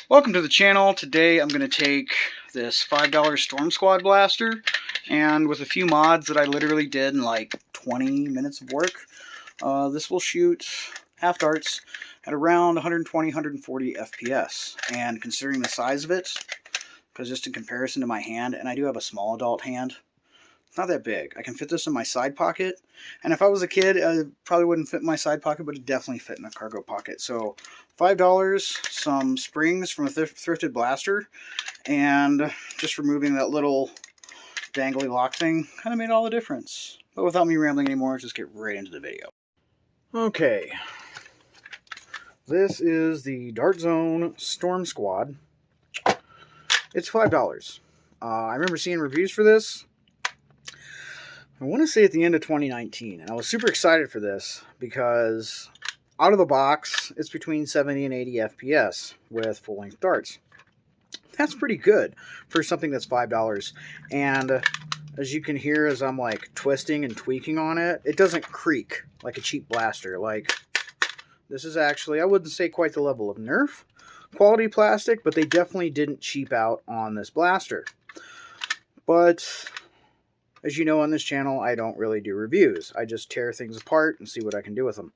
Welcome to the channel. Today I'm going to take this $5 Storm Squad blaster, and with a few mods that I literally did in like 20 minutes of work, this will shoot half darts at around 120-140 FPS. And considering the size of it, because just in comparison to my hand, and I do have a small adult hand, it's not that big. I can fit this in my side pocket, and if I was a kid, it probably wouldn't fit in my side pocket, but it definitely fit in a cargo pocket. So $5, some springs from a thrifted blaster, and just removing that little dangly lock thing kind of made all the difference. But without me rambling anymore, let's just get right into the video. Okay, this is the Dart Zone Storm Squad. It's $5. I remember seeing reviews for this, I want to say at the end of 2019, and I was super excited for this because out of the box, it's between 70 and 80 FPS with full-length darts. That's pretty good for something that's $5. And as you can hear as I'm like twisting and tweaking on it, it doesn't creak like a cheap blaster. Like, this is actually, I wouldn't say quite the level of Nerf quality plastic, but they definitely didn't cheap out on this blaster. But as you know on this channel, I don't really do reviews. I just tear things apart and see what I can do with them.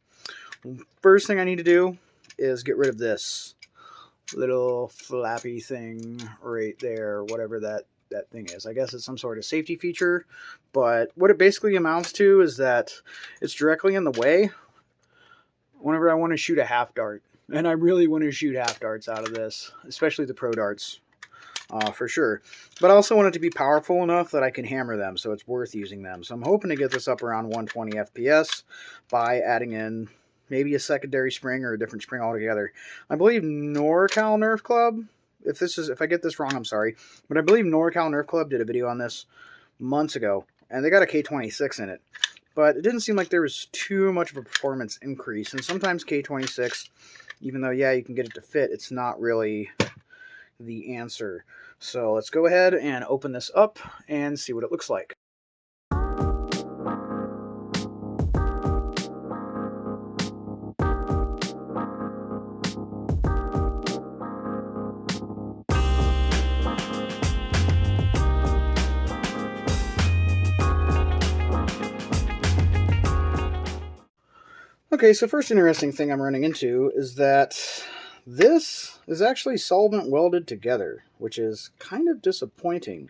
First thing I need to do is get rid of this little flappy thing right there, whatever that thing is. I guess it's some sort of safety feature, but what it basically amounts to is that it's directly in the way whenever I want to shoot a half dart. And I really want to shoot half darts out of this, especially the pro darts. For sure. But I also want it to be powerful enough that I can hammer them, so it's worth using them. So I'm hoping to get this up around 120 FPS by adding in maybe a secondary spring or a different spring altogether. I believe NorCal Nerf Club, if I get this wrong, I'm sorry, but I believe NorCal Nerf Club did a video on this months ago, and they got a K26 in it. But it didn't seem like there was too much of a performance increase, and sometimes K26, even though, yeah, you can get it to fit, it's not really the answer. So let's go ahead and open this up and see what it looks like. Okay, so first interesting thing I'm running into is that this is actually solvent welded together, which is kind of disappointing.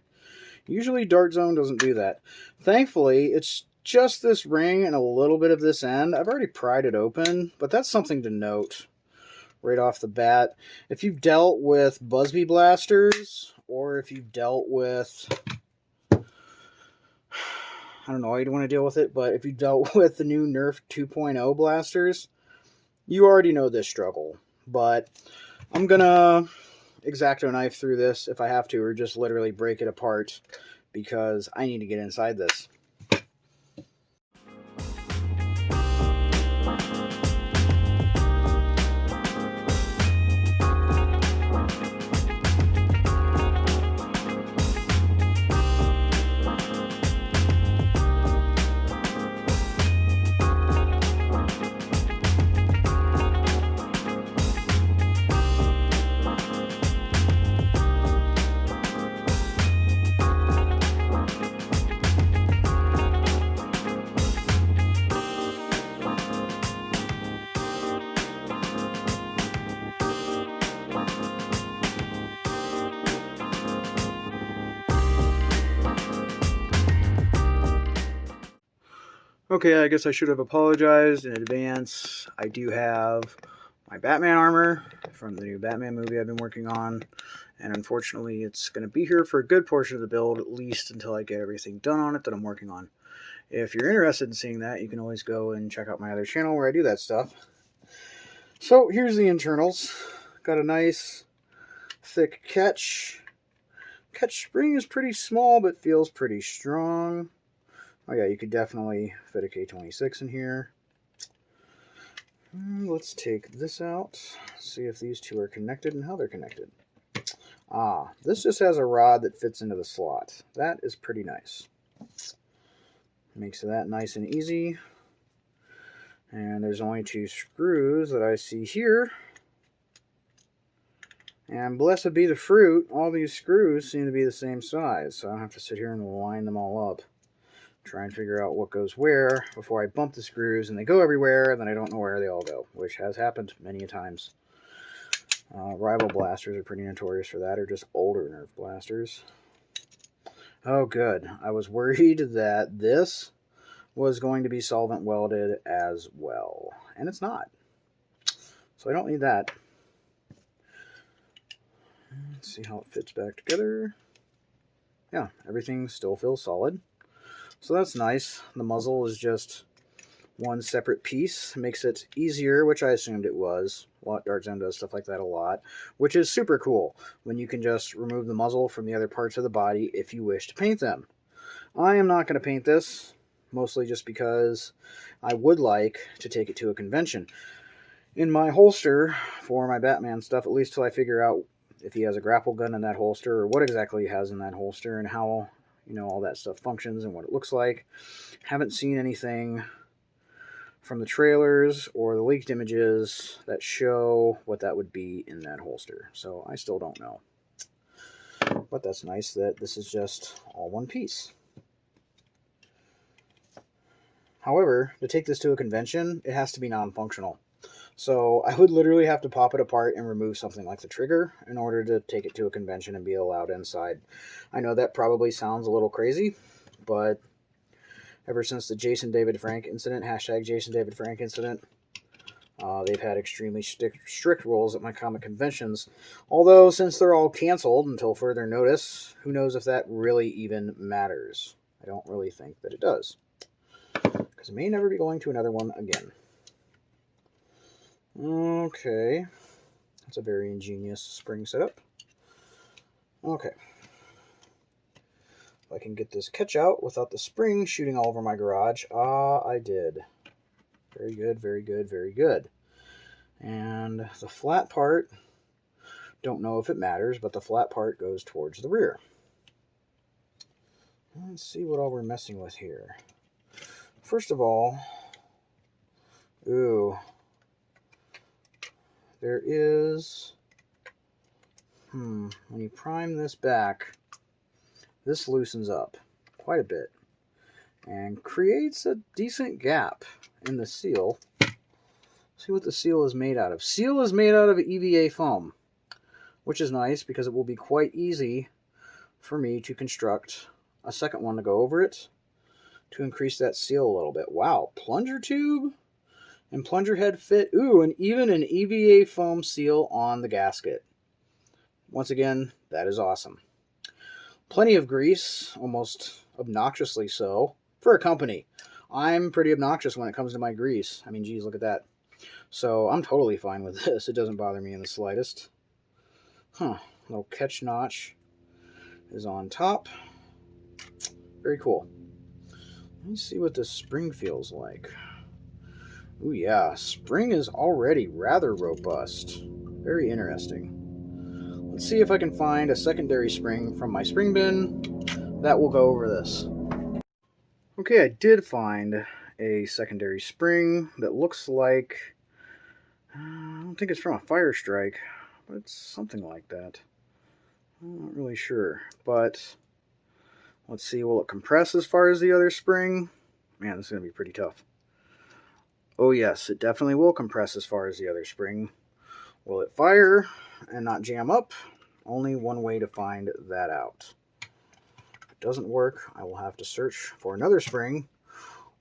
Usually Dart Zone doesn't do that. Thankfully, it's just this ring and a little bit of this end. I've already pried it open, but that's something to note right off the bat. If you've dealt with Busby blasters, or if you've dealt with, I don't know why you'd want to deal with it, but if you dealt with the new Nerf 2.0 blasters, you already know this struggle. But I'm gonna X-Acto knife through this if I have to, or just literally break it apart because I need to get inside this. Okay, I guess I should have apologized in advance. I do have my Batman armor from the new Batman movie I've been working on, and unfortunately it's going to be here for a good portion of the build, at least until I get everything done on it that I'm working on. If you're interested in seeing that, you can always go and check out my other channel where I do that stuff. So here's the internals. Got a nice thick catch. Catch spring is pretty small but feels pretty strong. Oh yeah, you could definitely fit a K26 in here. Let's take this out, see if these two are connected and how they're connected. This just has a rod that fits into the slot. That is pretty nice. Makes that nice and easy. And there's only 2 screws that I see here. And blessed be the fruit, all these screws seem to be the same size, so I don't have to sit here and line them all up. Try and figure out what goes where before I bump the screws and they go everywhere, and then I don't know where they all go, which has happened many a times. Rival blasters are pretty notorious for that, or just older Nerf blasters. Oh, good. I was worried that this was going to be solvent welded as well, and it's not. So I don't need that. Let's see how it fits back together. Yeah, everything still feels solid. So that's nice. The muzzle is just one separate piece. Makes it easier, which I assumed it was. Dart Zone does stuff like that a lot, which is super cool when you can just remove the muzzle from the other parts of the body if you wish to paint them. I am not going to paint this, mostly just because I would like to take it to a convention. In my holster for my Batman stuff, at least till I figure out if he has a grapple gun in that holster or what exactly he has in that holster and how, all that stuff functions and what it looks like. Haven't seen anything from the trailers or the leaked images that show what that would be in that holster. So I still don't know. But that's nice that this is just all one piece. However, to take this to a convention, it has to be non-functional. So I would literally have to pop it apart and remove something like the trigger in order to take it to a convention and be allowed inside. I know that probably sounds a little crazy, but ever since the Jason David Frank incident, hashtag Jason David Frank incident, they've had extremely strict rules at my comic conventions. Although, since they're all canceled until further notice, who knows if that really even matters. I don't really think that it does, because I may never be going to another one again. Okay, that's a very ingenious spring setup. Okay, if I can get this catch out without the spring shooting all over my garage. I did. Very good, very good, very good. And the flat part, don't know if it matters, but the flat part goes towards the rear. Let's see what all we're messing with here. First of all, there is, when you prime this back, this loosens up quite a bit and creates a decent gap in the seal. See what the seal is made out of. Seal is made out of EVA foam, which is nice because it will be quite easy for me to construct a second one to go over it to increase that seal a little bit. Wow, plunger tube and plunger head fit. Ooh, and even an EVA foam seal on the gasket. Once again, that is awesome. Plenty of grease, almost obnoxiously so, for a company. I'm pretty obnoxious when it comes to my grease. I mean, geez, look at that. So I'm totally fine with this. It doesn't bother me in the slightest. Little catch notch is on top. Very cool. Let me see what this spring feels like. Ooh, yeah, spring is already rather robust. Very interesting. Let's see if I can find a secondary spring from my spring bin that will go over this. Okay, I did find a secondary spring that looks like, I don't think it's from a Fire Strike, but it's something like that. I'm not really sure, but let's see, will it compress as far as the other spring? Man, this is going to be pretty tough. Oh yes, it definitely will compress as far as the other spring. Will it fire and not jam up? Only one way to find that out. If it doesn't work, I will have to search for another spring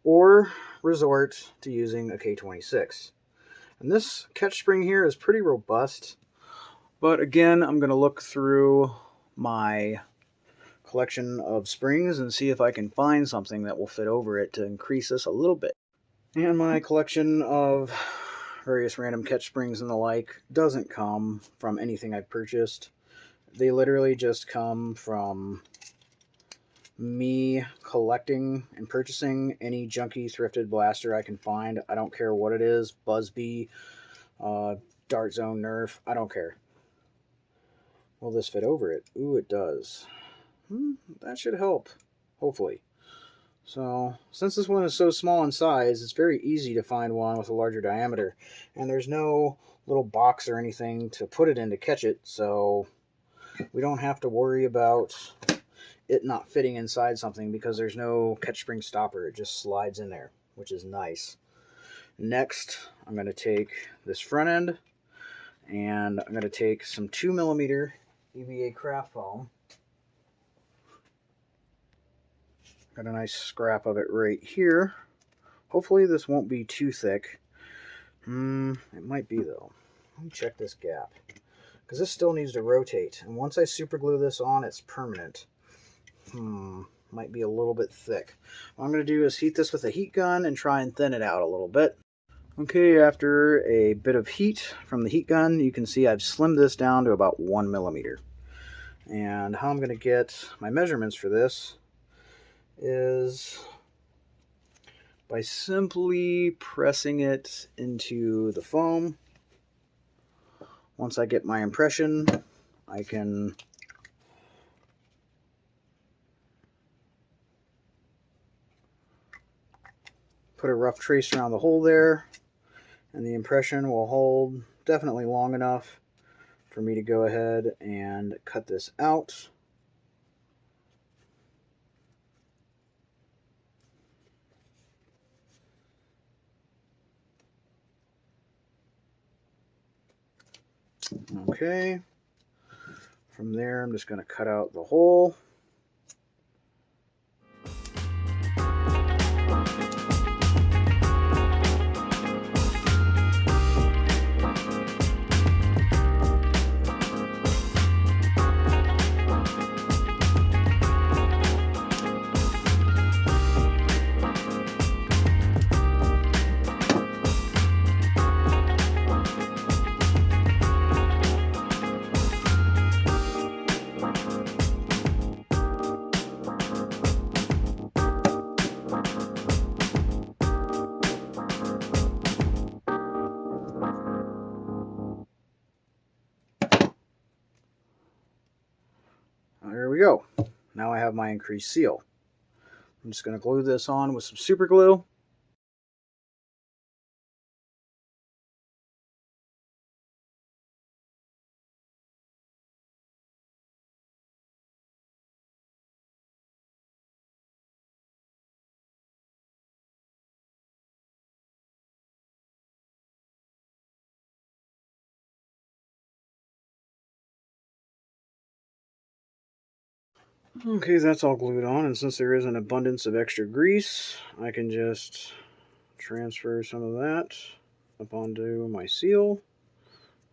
or resort to using a K26. And this catch spring here is pretty robust, but again, I'm going to look through my collection of springs and see if I can find something that will fit over it to increase this a little bit. And my collection of various random catch springs and the like doesn't come from anything I've purchased. They literally just come from me collecting and purchasing any junky thrifted blaster I can find. I don't care what it is, Buzzbee, Dart Zone, Nerf, I don't care. Will this fit over it? Ooh, it does. That should help, hopefully. So since this one is so small in size, it's very easy to find one with a larger diameter. And there's no little box or anything to put it in to catch it, so we don't have to worry about it not fitting inside something because there's no catch spring stopper. It just slides in there, which is nice. Next, I'm going to take this front end, and I'm going to take some 2mm EVA craft foam. Got a nice scrap of it right here. Hopefully this won't be too thick. It might be though. Let me check this gap, because this still needs to rotate, and once I super glue this on, it's permanent. Might be a little bit thick. What I'm going to do is heat this with a heat gun and try and thin it out a little bit. Okay, after a bit of heat from the heat gun, you can see I've slimmed this down to about 1mm. And how I'm going to get my measurements for this is by simply pressing it into the foam. Once I get my impression, I can put a rough trace around the hole there, and the impression will hold definitely long enough for me to go ahead and cut this out. Okay, from there I'm just going to cut out the hole. There we go. Now I have my increased seal. I'm just going to glue this on with some super glue. Okay, that's all glued on, and since there is an abundance of extra grease, I can just transfer some of that up onto my seal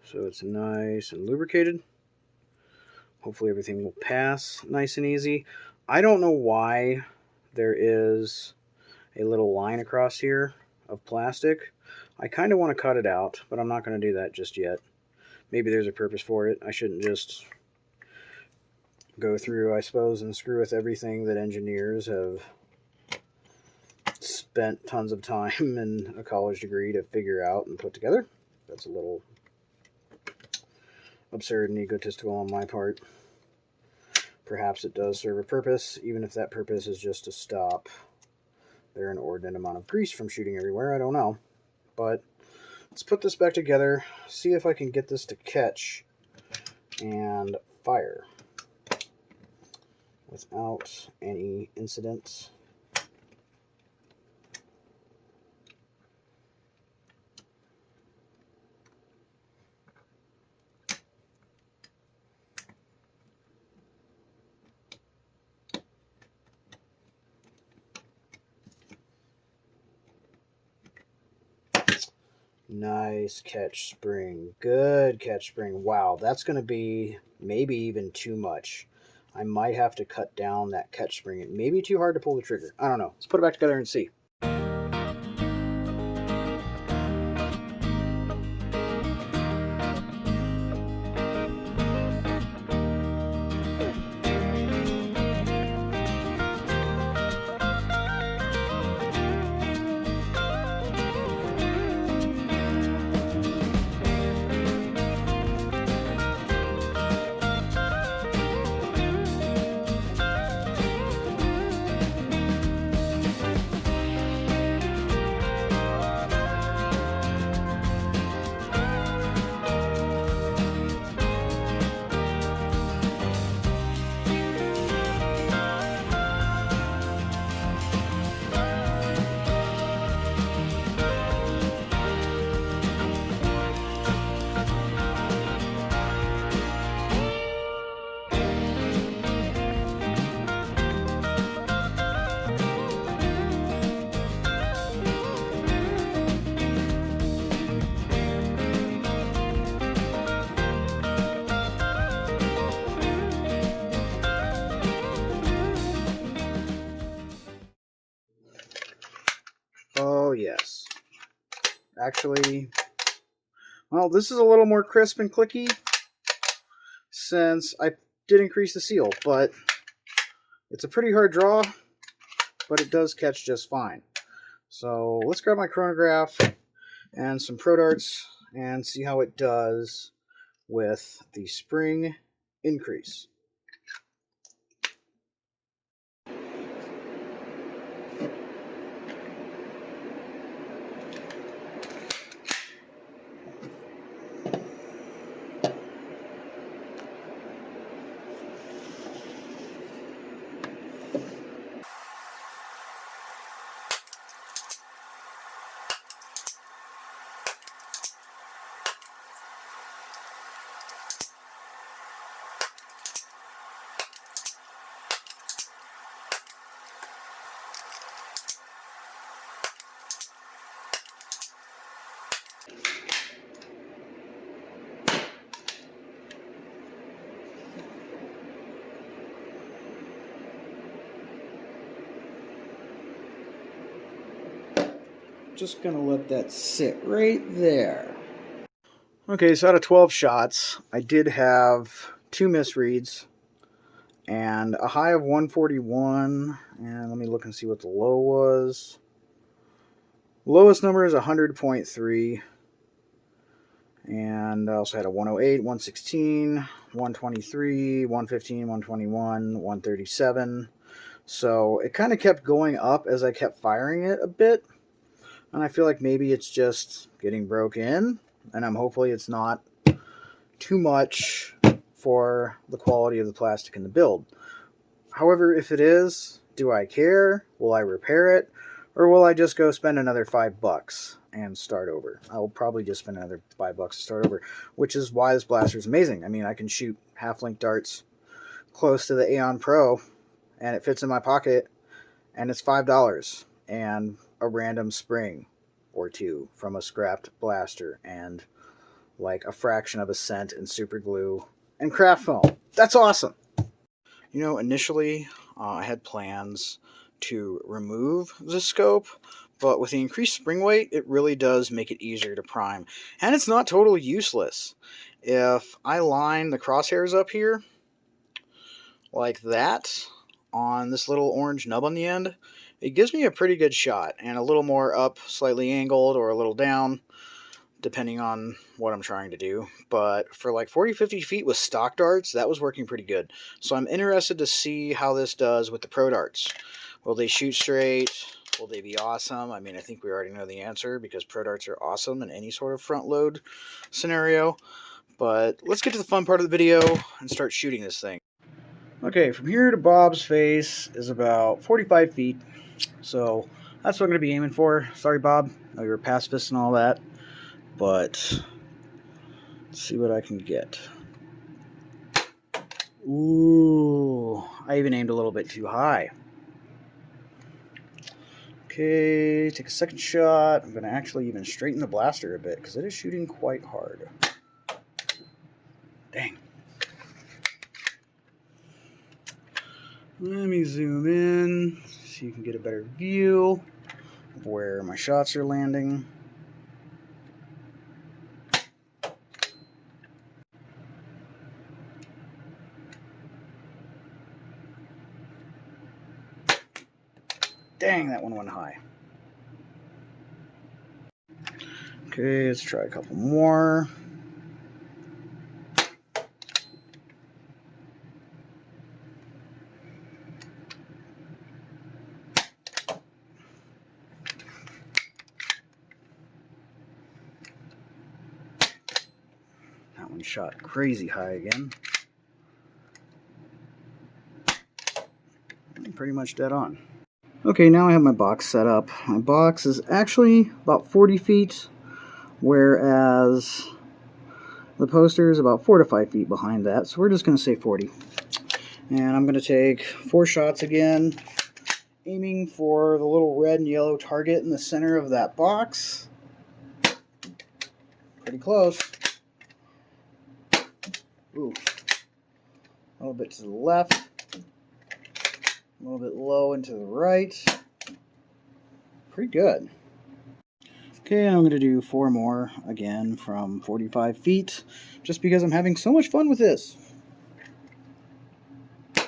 so it's nice and lubricated. Hopefully everything will pass nice and easy. I don't know why there is a little line across here of plastic. I kind of want to cut it out, but I'm not going to do that just yet. Maybe there's a purpose for it. I shouldn't just go through, I suppose, and screw with everything that engineers have spent tons of time and a college degree to figure out and put together. That's a little absurd and egotistical on my part. Perhaps it does serve a purpose, even if that purpose is just to stop their inordinate amount of grease from shooting everywhere. I don't know. But let's put this back together, see if I can get this to catch and fire without any incidents. Nice catch spring. Good catch spring. Wow, that's going to be maybe even too much. I might have to cut down that catch spring. It may be too hard to pull the trigger. I don't know. Let's put it back together and see. actually, well, this is a little more crisp and clicky since I did increase the seal, but it's a pretty hard draw, but it does catch just fine. So let's grab my chronograph and some Pro Darts and see how it does with the spring increase. Just gonna let that sit right there. Okay, so out of 12 shots, I did have 2 misreads and a high of 141. And let me look and see what the low was. Lowest number is 100.3. And I also had a 108, 116, 123, 115, 121, 137. So it kind of kept going up as I kept firing it a bit. And I feel like maybe it's just getting broke in, and hopefully it's not too much for the quality of the plastic in the build. However, if it is, do I care? Will I repair it? Or will I just go spend another $5 and start over? I'll probably just spend another $5 to start over, which is why this blaster is amazing. I mean, I can shoot half-length darts close to the Aeon Pro, and it fits in my pocket, and it's $5. And a random spring or two from a scrapped blaster and like a fraction of a cent in super glue and craft foam. That's awesome. You know, initially I had plans to remove the scope, but with the increased spring weight, it really does make it easier to prime. And it's not totally useless. If I line the crosshairs up here like that on this little orange nub on the end, it gives me a pretty good shot, and a little more up, slightly angled, or a little down, depending on what I'm trying to do. But for like 40-50 feet with stock darts, that was working pretty good. So I'm interested to see how this does with the Pro Darts. Will they shoot straight? Will they be awesome? I mean, I think we already know the answer, because Pro Darts are awesome in any sort of front load scenario. But let's get to the fun part of the video and start shooting this thing. Okay, from here to Bob's face is about 45 feet. So that's what I'm going to be aiming for. Sorry, Bob. I know you were pacifist and all that. But let's see what I can get. Ooh, I even aimed a little bit too high. Okay, take a second shot. I'm going to actually even straighten the blaster a bit, because it is shooting quite hard. Dang. Let me zoom in so you can get a better view of where my shots are landing. Dang, that one went high. Okay, let's try a couple more. That one shot crazy high again. I'm pretty much dead on. Okay, now I have my box set up. My box is actually about 40 feet, whereas the poster is about 4 to 5 feet behind that, so we're just going to say 40. And I'm going to take 4 shots again, aiming for the little red and yellow target in the center of that box. Pretty close. Ooh. A little bit to the left. A little bit low and to the right. Pretty good. Okay, and I'm going to do 4 more, again, from 45 feet, just because I'm having so much fun with this. A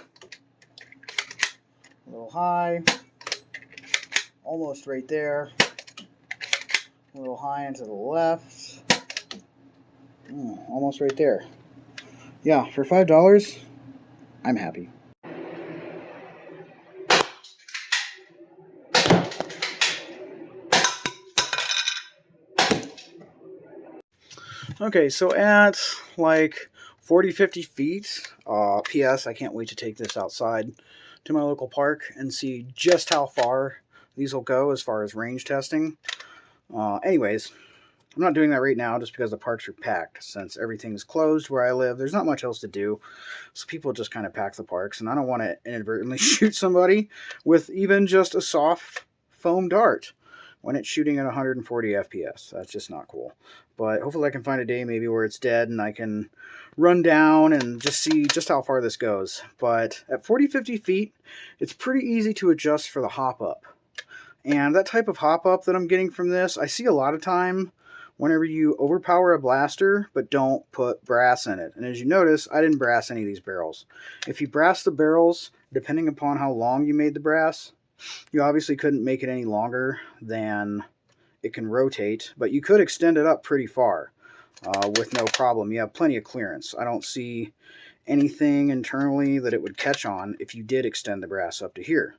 little high, almost right there, a little high and to the left, almost right there. Yeah, for $5, I'm happy. Okay, so at like 40, 50 feet, P.S. I can't wait to take this outside to my local park and see just how far these will go as far as range testing. Anyways, I'm not doing that right now just because the parks are packed. Since everything's closed where I live, there's not much else to do. So people just kind of pack the parks, and I don't want to inadvertently shoot somebody with even just a soft foam dart when it's shooting at 140 FPS. That's just not cool. But hopefully I can find a day maybe where it's dead and I can run down and just see just how far this goes. But at 40, 50 feet, it's pretty easy to adjust for the hop up. And that type of hop up that I'm getting from this, I see a lot of time whenever you overpower a blaster but don't put brass in it. And as you notice, I didn't brass any of these barrels. If you brass the barrels, depending upon how long you made the brass, you obviously couldn't make it any longer than it can rotate, but you could extend it up pretty far with no problem. You have plenty of clearance. I don't see anything internally that it would catch on if you did extend the brass up to here.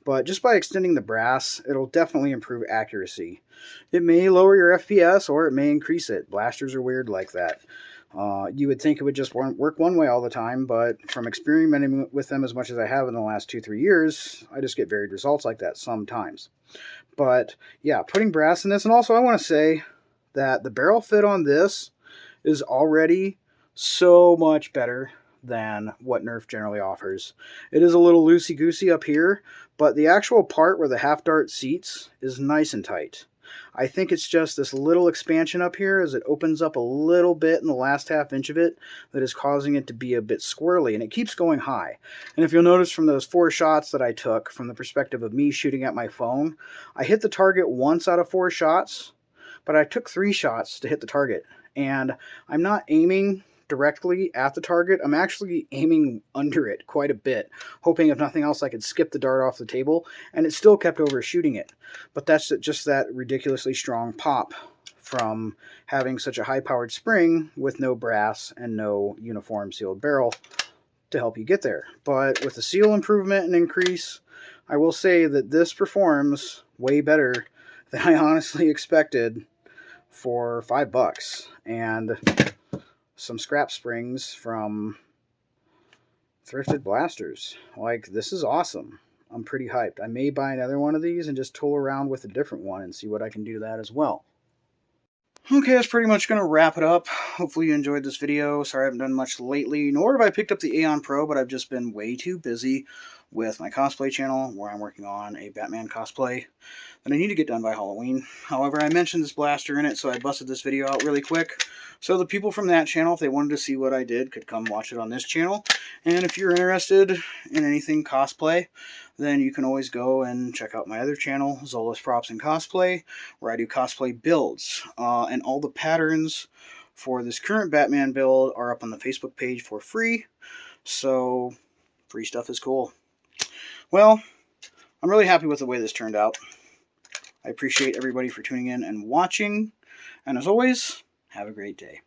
But just by extending the brass, it'll definitely improve accuracy. It may lower your FPS or it may increase it. Blasters are weird like that. You would think it would just work one way all the time, but from experimenting with them as much as I have in the last 2-3 years, I just get varied results like that sometimes. But yeah, putting brass in this, and also I want to say that the barrel fit on this is already so much better than what Nerf generally offers. It is a little loosey-goosey up here, but the actual part where the half dart seats is nice and tight. I think it's just this little expansion up here as it opens up a little bit in the last half inch of it that is causing it to be a bit squirrely, and it keeps going high. And if you'll notice from those 4 shots that I took from the perspective of me shooting at my phone, I hit the target once out of 4 shots, but I took 3 shots to hit the target. And I'm not aiming directly at the target. I'm actually aiming under it quite a bit, hoping if nothing else I could skip the dart off the table, and it still kept overshooting it. But that's just that ridiculously strong pop from having such a high-powered spring with no brass and no uniform sealed barrel to help you get there. But with the seal improvement and increase, I will say that this performs way better than I honestly expected for $5. And some scrap springs from thrifted blasters. Like, this is awesome. I'm pretty hyped. I may buy another one of these and just tool around with a different one and see what I can do to that as well. Okay, that's pretty much going to wrap it up. Hopefully you enjoyed this video. Sorry I haven't done much lately, nor have I picked up the Aeon Pro, but I've just been way too busy with my cosplay channel, where I'm working on a Batman cosplay that I need to get done by Halloween. However, I mentioned this blaster in it, so I busted this video out really quick. So the people from that channel, if they wanted to see what I did, could come watch it on this channel. And if you're interested in anything cosplay, then you can always go and check out my other channel, Zola's Props and Cosplay, where I do cosplay builds. And all the patterns for this current Batman build are up on the Facebook page for free. So free stuff is cool. Well, I'm really happy with the way this turned out. I appreciate everybody for tuning in and watching. And as always, have a great day.